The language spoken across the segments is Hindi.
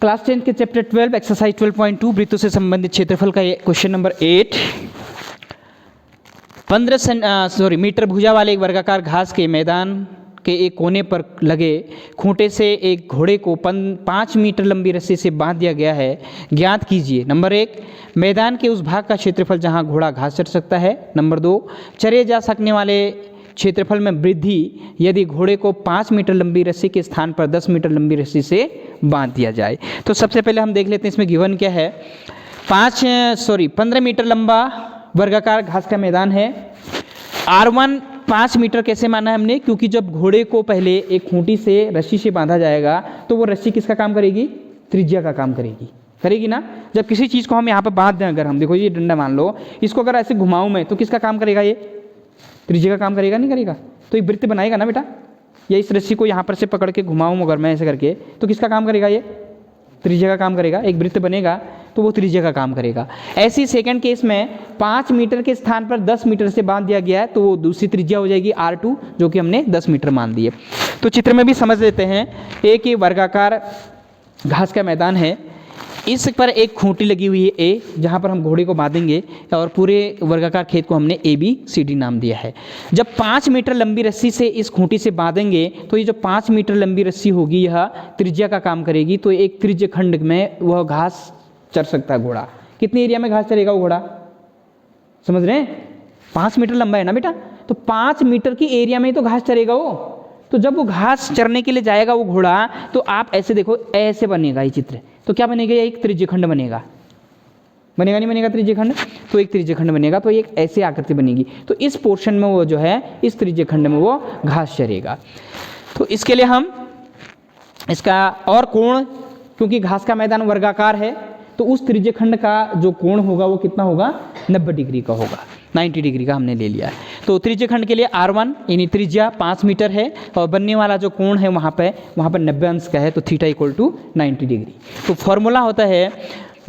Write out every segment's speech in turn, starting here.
क्लास 10 के चैप्टर 12 एक्सरसाइज 12.2 वृत्तों से संबंधित क्षेत्रफल का क्वेश्चन नंबर 8। 15 मीटर भुजा वाले एक वर्गाकार घास के मैदान के एक कोने पर लगे खूंटे से एक घोड़े को 5 मीटर लंबी रस्सी से बांध दिया गया है। ज्ञात कीजिए नंबर 1 मैदान के उस भाग का क्षेत्रफल जहां घोड़ा घास चर सकता है। नंबर 2 चरे जा सकने वाले क्षेत्रफल में वृद्धि यदि घोड़े को 5 मीटर लंबी रस्सी के स्थान पर 10 मीटर लंबी रस्सी से बांध दिया जाए। तो सबसे पहले हम देख लेते हैं इसमें गिवन क्या है। 15 मीटर लंबा वर्गाकार घास का मैदान है। R1 5 मीटर कैसे माना है हमने, क्योंकि जब घोड़े को पहले एक खूंटी से रस्सी से बांधा जाएगा तो वो रस्सी किसका काम करेगी, त्रिज्या का काम करेगी ना। जब किसी चीज़ को हम यहाँ पर बांध दें, अगर हम देखो ये डंडा मान लो, इसको अगर ऐसे घुमाऊं मैं तो किसका काम करेगा, ये त्रिज्या का काम करेगा नहीं करेगा। तो एक वृत्त बनाएगा ना बेटा, या इस रस्सी को यहाँ पर से पकड़ के घुमाऊं अगर मैं ऐसे करके तो किसका काम करेगा, ये त्रिज्या का काम करेगा। एक वृत्त बनेगा तो वो त्रिज्या का काम करेगा। ऐसी सेकंड केस में 5 मीटर के स्थान पर 10 मीटर से बांध दिया गया है तो वो दूसरी त्रिज्या हो जाएगी R2, जो कि हमने 10 मीटर मान दी है। तो चित्र में भी समझ लेते हैं। एक वर्गाकार घास का मैदान है, इस पर एक खूंटी लगी हुई है A, जहाँ पर हम घोड़े को बांधेंगे और पूरे वर्गाकार खेत को हमने ABCD नाम दिया है। जब 5 मीटर लंबी रस्सी से इस खूंटी से बांधेंगे तो ये जो 5 मीटर लंबी रस्सी होगी यह त्रिज्या का काम करेगी। तो एक त्रिज्य खंड में वह घास चर सकता है घोड़ा। कितने एरिया में घास चरेगा वो घोड़ा, समझ रहे हैं। 5 मीटर लंबा है ना बेटा, तो 5 मीटर की एरिया में ही तो घास चरेगा वो। तो जब वो घास चरने के लिए जाएगा वो घोड़ा, तो आप ऐसे देखो, ऐसे बनेगा ये चित्र। तो क्या बनेगा, एक त्रिज्यखंड बनेगा नहीं बनेगा त्रिज्यखंड। तो एक त्रिज्यखंड बनेगा तो एक ऐसे आकृति बनेगी। तो इस पोर्शन में वो जो है, इस त्रिज्यखंड में वो घास चरेगा। तो इसके लिए हम इसका और कोण, क्योंकि घास का मैदान वर्गाकार है तो उस त्रिज्यखंड का जो कोण होगा वो कितना होगा, 90 डिग्री का होगा। 90 डिग्री का हमने ले लिया है। तो त्रिज्यखंड के लिए R1 यानी त्रिज्या 5 मीटर है और बनने वाला जो कोण है वहाँ पर 90 अंश का है, तो थीटा इक्वल टू 90 डिग्री। तो फॉर्मूला होता है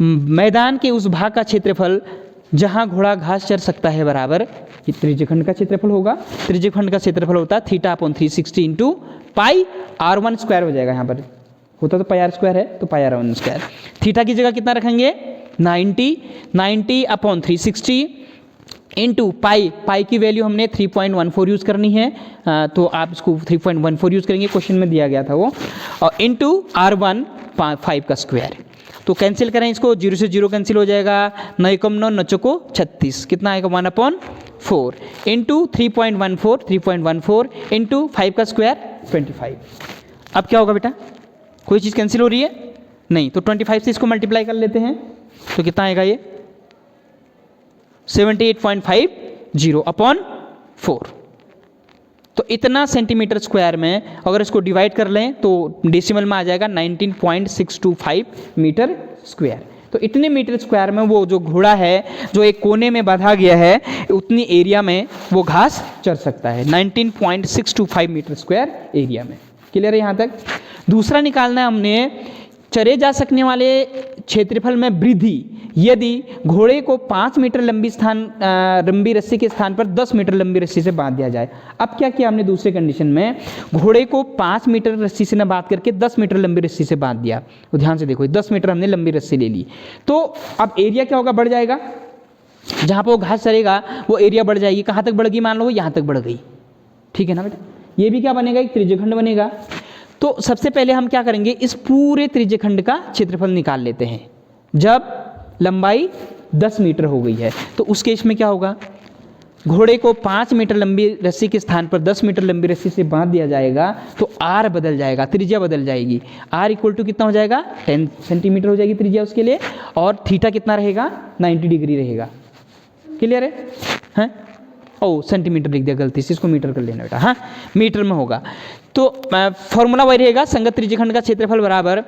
मैदान के उस भाग का क्षेत्रफल जहाँ घोड़ा घास चर सकता है बराबर ये त्रिज्यखंड का क्षेत्रफल होगा। त्रिज्यखंड का क्षेत्रफल होता है θ/360 इंटू पाई R1 स्क्वायर हो जाएगा। यहाँ पर होता तो पाई R स्क्वायर है, तो पाई R1 स्क्वायर। थीटा की जगह कितना रखेंगे, 90/360 इंटू पाई की वैल्यू हमने 3.14 यूज़ करनी है। तो आप इसको 3.14 यूज़ करेंगे, क्वेश्चन में दिया गया था वो, और इंटू R1 5 का स्क्वायर। तो कैंसिल करें इसको, 0 से 0 कैंसिल हो जाएगा। 9 × 9 9 चौको 36, कितना आएगा 1/4 इंटू 3.14 इंटू 5 का स्क्वायर 25। अब क्या होगा बेटा, कोई चीज़ कैंसिल हो रही है नहीं, तो 25 से इसको मल्टीप्लाई कर लेते हैं तो कितना आएगा, ये 78.50/4। तो इतना सेंटीमीटर स्क्वायर में अगर इसको डिवाइड कर लें तो डेसिमल में आ जाएगा 19.625 मीटर स्क्वायर। तो इतने मीटर स्क्वायर में वो जो घोड़ा है जो एक कोने में बांधा गया है, उतनी एरिया में वो घास चर सकता है, 19.625 मीटर स्क्वायर एरिया में। क्लियर है यहाँ तक। दूसरा निकालना है हमने, चरे जा सकने वाले क्षेत्रफल में वृद्धि यदि घोड़े को 5 मीटर लंबी रस्सी के स्थान पर 10 मीटर लंबी रस्सी से बांध दिया जाए। अब क्या किया हमने दूसरे कंडीशन में, घोड़े को 5 मीटर रस्सी से न बांध करके 10 मीटर लंबी रस्सी से बांध दिया। तो ध्यान से देखो, 10 मीटर हमने लंबी रस्सी ले ली, तो अब एरिया क्या होगा, बढ़ जाएगा। जहाँ पर वो घास चरेगा वो एरिया बढ़ जाएगी। कहाँ तक बढ़ गई, मान लो यहाँ तक बढ़ गई, ठीक है ना बेटा। ये भी क्या बनेगा, एक त्रिज्यखंड बनेगा। तो सबसे पहले हम क्या करेंगे, इस पूरे त्रिज्यखंड का क्षेत्रफल निकाल लेते हैं। जब लंबाई 10 मीटर हो गई है तो उस केस में क्या होगा, घोड़े को 5 मीटर लंबी रस्सी के स्थान पर 10 मीटर लंबी रस्सी से बांध दिया जाएगा तो R बदल जाएगा, त्रिज्या बदल जाएगी। R इक्वल टू कितना हो जाएगा, 10 सेंटीमीटर हो जाएगी त्रिज्या उसके लिए, और थीटा कितना रहेगा, 90 डिग्री रहेगा। क्लियर है, हैं? ओ सेंटीमीटर लिख दिया गलती से, इसको मीटर कर लेना बेटा। हाँ, मीटर में होगा। तो फॉर्मूला वही रहेगा, संगत त्रिज्यखंड का क्षेत्रफल बराबर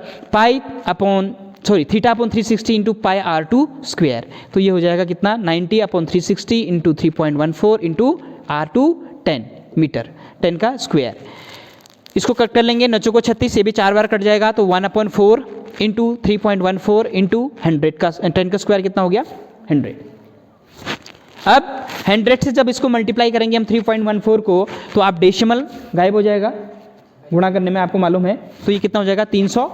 θ/360 इंटू पाई R2 स्क्वायर। तो ये हो जाएगा कितना, 90/360 इंटू 3.14 इंटू R2 10 मीटर, 10 का स्क्वायर। इसको कट कर लेंगे, 9 चौको 36, ये भी 4 बार कट जाएगा, तो 1/4 इंटू 3.14 इंटू 100 का 10 का स्क्वायर कितना हो गया, 100। अब 100 से जब इसको मल्टीप्लाई करेंगे हम 3.14 को, तो आप डेसिमल गायब हो जाएगा, गुणा करने में आपको मालूम है। तो ये कितना हो जाएगा, 300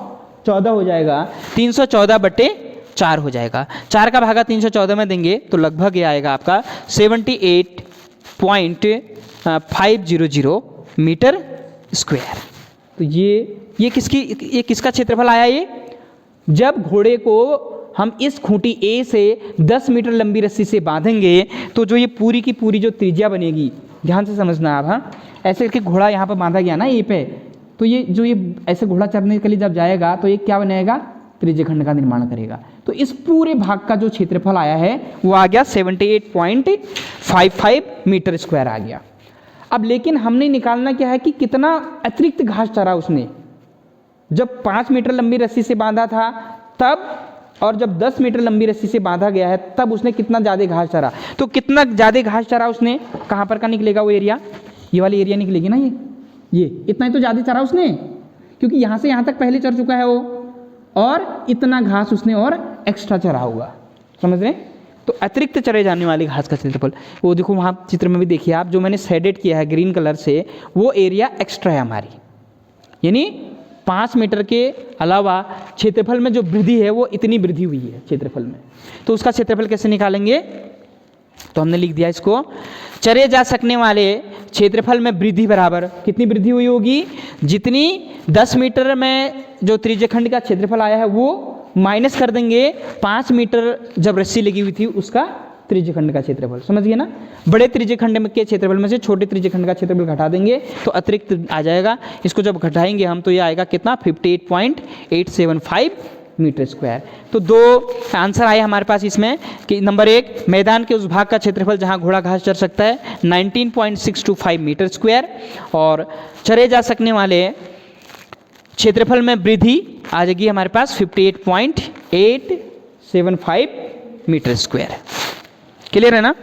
14 हो जाएगा, 314/4 हो जाएगा। 4 का भागा 314 में देंगे तो लगभग ये आएगा आपका 78.500 मीटर स्क्वायर। तो ये किसका क्षेत्रफल आया ये? जब घोड़े को हम इस खूंटी ए से 10 मीटर लंबी रस्सी से बांधेंगे तो जो ये पूरी की पूरी जो त्रिज्या बनेगी, ध्यान से समझना आप, हाँ, ऐसे करके घोड़ा यहाँ पर बांधा गया ना ए पे, तो ये ऐसे घोड़ा चढ़ने के लिए जब जाएगा तो ये क्या बनेगा? त्रिज्यखंड का निर्माण करेगा। तो इस पूरे भाग का जो क्षेत्रफल आया है वो आ गया 78.55 मीटर स्क्वायर आ गया। अब लेकिन हमने निकालना क्या है कि कितना अतिरिक्त घास चरा उसने। जब 5 मीटर लंबी रस्सी से बांधा था तब, और जब 10 मीटर लंबी रस्सी से बांधा गया है तब उसने कितना ज़्यादा घास चरा। तो कितना ज़्यादा घास चरा उसने, कहाँ पर का निकलेगा वो एरिया? ये वाली एरिया निकलेगी ना, ये इतना ही तो ज़्यादा चरा उसने, क्योंकि यहाँ से यहाँ तक पहले चढ़ चुका है वो, और इतना घास उसने और एक्स्ट्रा चरा होगा। समझ रहे हैं? तो अतिरिक्त चरे जाने वाली घास का क्षेत्रफल वो देखो वहाँ चित्र में भी देखिए आप, जो मैंने शेडेड किया है ग्रीन कलर से, वो एरिया एक्स्ट्रा है हमारी, यानी 5 मीटर के अलावा क्षेत्रफल में जो वृद्धि है वो इतनी वृद्धि हुई है क्षेत्रफल में। तो उसका क्षेत्रफल कैसे निकालेंगे? तो हमने लिख दिया इसको, चरे जा सकने वाले क्षेत्रफल में वृद्धि बराबर कितनी वृद्धि हुई होगी? जितनी 10 मीटर में जो त्रिज्यखंड का क्षेत्रफल आया है वो माइनस कर देंगे 5 मीटर जब रस्सी लगी हुई थी उसका त्रिज्यखंड का क्षेत्रफल। समझ गए ना? बड़े त्रिज्यखंड के क्षेत्रफल में से छोटे त्रिज्यखंड का क्षेत्रफल घटा देंगे तो अतिरिक्त आ जाएगा। इसको जब घटाएंगे हम तो ये आएगा कितना? 58.875 मीटर स्क्वायर। तो 2 आंसर आए हमारे पास इसमें कि नंबर 1, मैदान के उस भाग का क्षेत्रफल जहां घोड़ा घास चर सकता है 19.625 मीटर स्क्वायर, और चरे जा सकने वाले क्षेत्रफल में वृद्धि आ जाएगी हमारे पास 58.875 मीटर स्क्वायर। क्लियर है ना?